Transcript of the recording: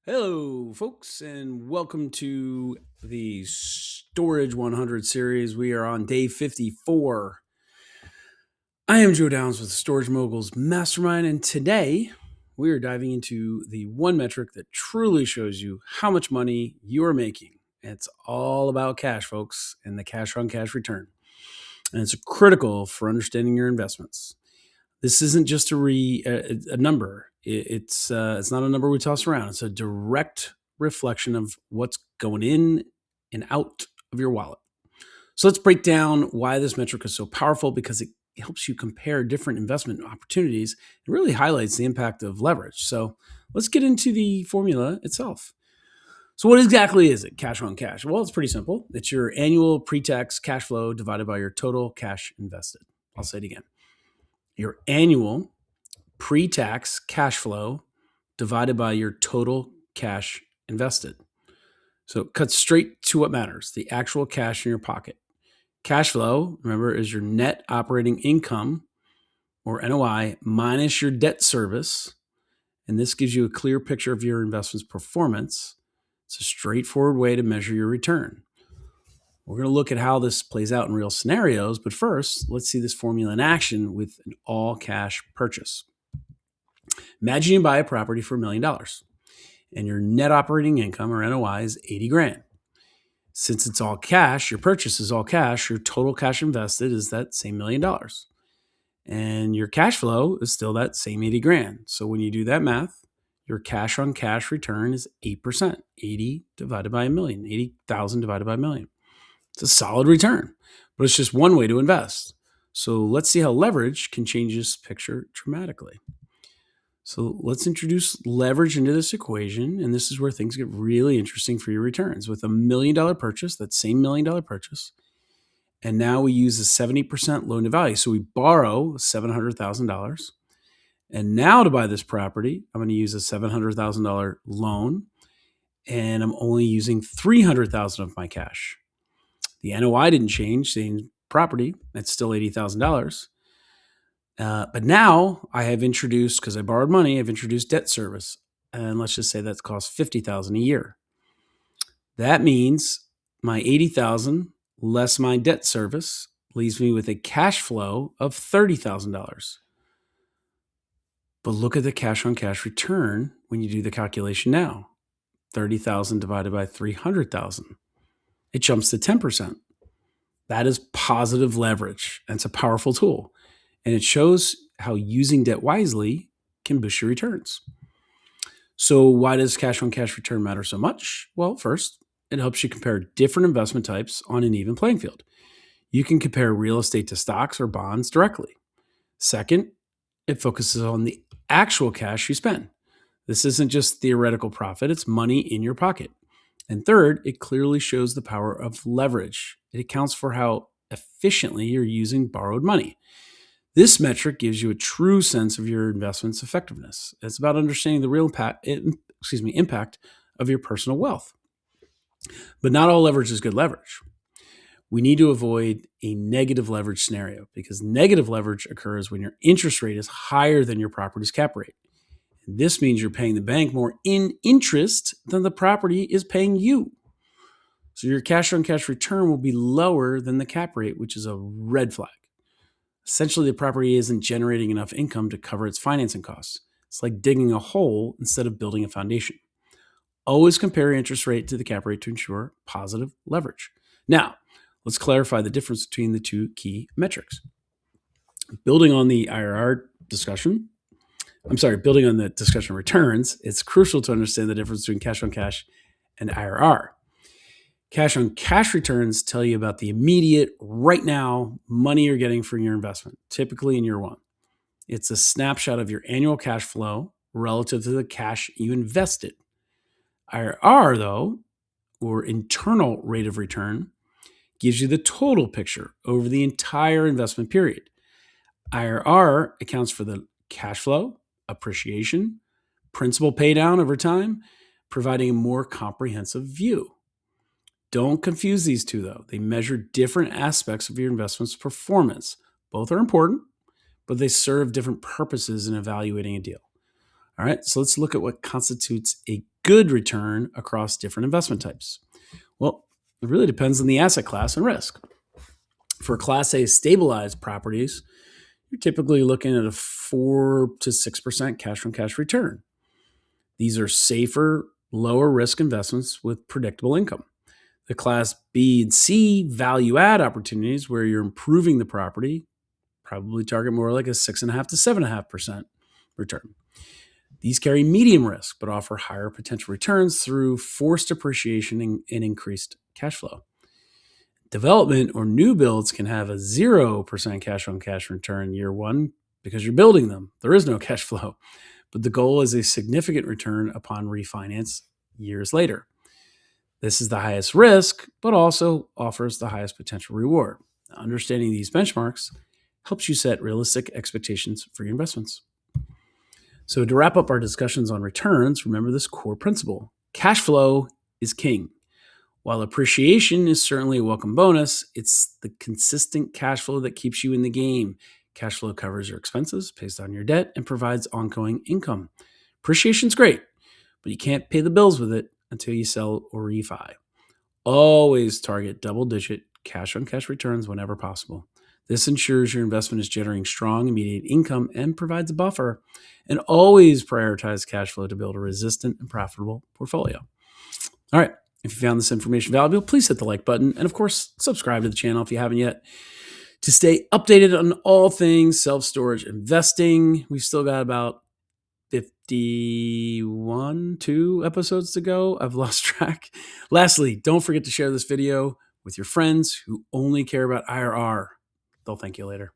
Hello, folks, and welcome to the Storage 100 series. We are on day 54. I am Joe Downs with Storage Moguls Mastermind, and today we are diving into the one metric that truly shows you how much money you are making. It's all about cash, folks, and the cash on cash return. And it's critical for understanding your investments. This isn't just a number. It's not a number we toss around. It's a direct reflection of what's going in and out of your wallet. So let's break down why this metric is so powerful, because it helps you compare different investment opportunities. It really highlights the impact of leverage. So let's get into the formula itself. So what exactly is it, cash on cash? Well, it's pretty simple. It's your annual pre-tax cash flow divided by your total cash invested. I'll say it again. Your annual pre-tax cash flow divided by your total cash invested. So it cuts straight to what matters, the actual cash in your pocket. Cash flow, remember, is your net operating income, or NOI, minus your debt service. And this gives you a clear picture of your investment's performance. It's a straightforward way to measure your return. We're going to look at how this plays out in real scenarios, but first, let's see this formula in action with an all-cash purchase. Imagine you buy a property for $1 million and your net operating income, or NOI, is 80 grand. Since it's all cash, your purchase is all cash, your total cash invested is that same $1 million. And your cash flow is still that same 80 grand. So when you do that math, your cash on cash return is 8%, 80 divided by a million, 80,000 divided by a million. It's a solid return, but it's just one way to invest. So let's see how leverage can change this picture dramatically. So let's introduce leverage into this equation, and this is where things get really interesting for your returns. With $1 million purchase, that same $1 million purchase, and now we use a 70% loan to value. So we borrow $700,000, and now to buy this property, I'm going to use a $700,000 loan, and I'm only using $300,000 of my cash. The NOI didn't change, same property, it's still $80,000. But now I have introduced, because I borrowed money, I've introduced debt service. And let's just say that's cost $50,000 a year. That means my $80,000 less my debt service leaves me with a cash flow of $30,000. But look at the cash on cash return when you do the calculation now. 30,000 divided by 300,000. It jumps to 10%. That is positive leverage. And it's a powerful tool. And it shows how using debt wisely can boost your returns. So why does cash on cash return matter so much? Well, first, it helps you compare different investment types on an even playing field. You can compare real estate to stocks or bonds directly. Second, it focuses on the actual cash you spend. This isn't just theoretical profit, it's money in your pocket. And third, it clearly shows the power of leverage. It accounts for how efficiently you're using borrowed money. This metric gives you a true sense of your investment's effectiveness. It's about understanding the real impact of your personal wealth. But not all leverage is good leverage. We need to avoid a negative leverage scenario, because negative leverage occurs when your interest rate is higher than your property's cap rate. And this means you're paying the bank more in interest than the property is paying you. So your cash on cash return will be lower than the cap rate, which is a red flag. Essentially, the property isn't generating enough income to cover its financing costs. It's like digging a hole instead of building a foundation. Always compare your interest rate to the cap rate to ensure positive leverage. Now, let's clarify the difference between the two key metrics. Building on the discussion of returns, it's crucial to understand the difference between cash on cash and IRR. Cash on cash returns tell you about the immediate, right now, money you're getting from your investment, typically in year one. It's a snapshot of your annual cash flow relative to the cash you invested. IRR, though, or internal rate of return, gives you the total picture over the entire investment period. IRR accounts for the cash flow, appreciation, principal pay down over time, providing a more comprehensive view. Don't confuse these two, though. They measure different aspects of your investment's performance. Both are important, but they serve different purposes in evaluating a deal. All right, so let's look at what constitutes a good return across different investment types? Well, it really depends on the asset class and risk. For Class A stabilized properties, you're typically looking at a 4 to 6% cash on cash return. These are safer, lower risk investments with predictable income. The Class B and C value add opportunities, where you're improving the property, probably target more like a 6.5 to 7.5% return. These carry medium risk, but offer higher potential returns through forced appreciation and increased cash flow. Development or new builds can have a 0% cash on cash return year one because you're building them. There is no cash flow, but the goal is a significant return upon refinance years later. This is the highest risk, but also offers the highest potential reward. Understanding these benchmarks helps you set realistic expectations for your investments. So to wrap up our discussions on returns, remember this core principle. Cash flow is king. While appreciation is certainly a welcome bonus, it's the consistent cash flow that keeps you in the game. Cash flow covers your expenses, pays down your debt, and provides ongoing income. Appreciation's great, but you can't pay the bills with it until you sell or refi. Always target double-digit cash-on-cash returns whenever possible. This ensures your investment is generating strong immediate income and provides a buffer. And always prioritize cash flow to build a resistant and profitable portfolio. All right. If you found this information valuable, please hit the like button. And of course, subscribe to the channel if you haven't yet to stay updated on all things self-storage investing. We've still got about 2 episodes to go. I've lost track. Lastly, don't forget to share this video with your friends who only care about IRR. They'll thank you later.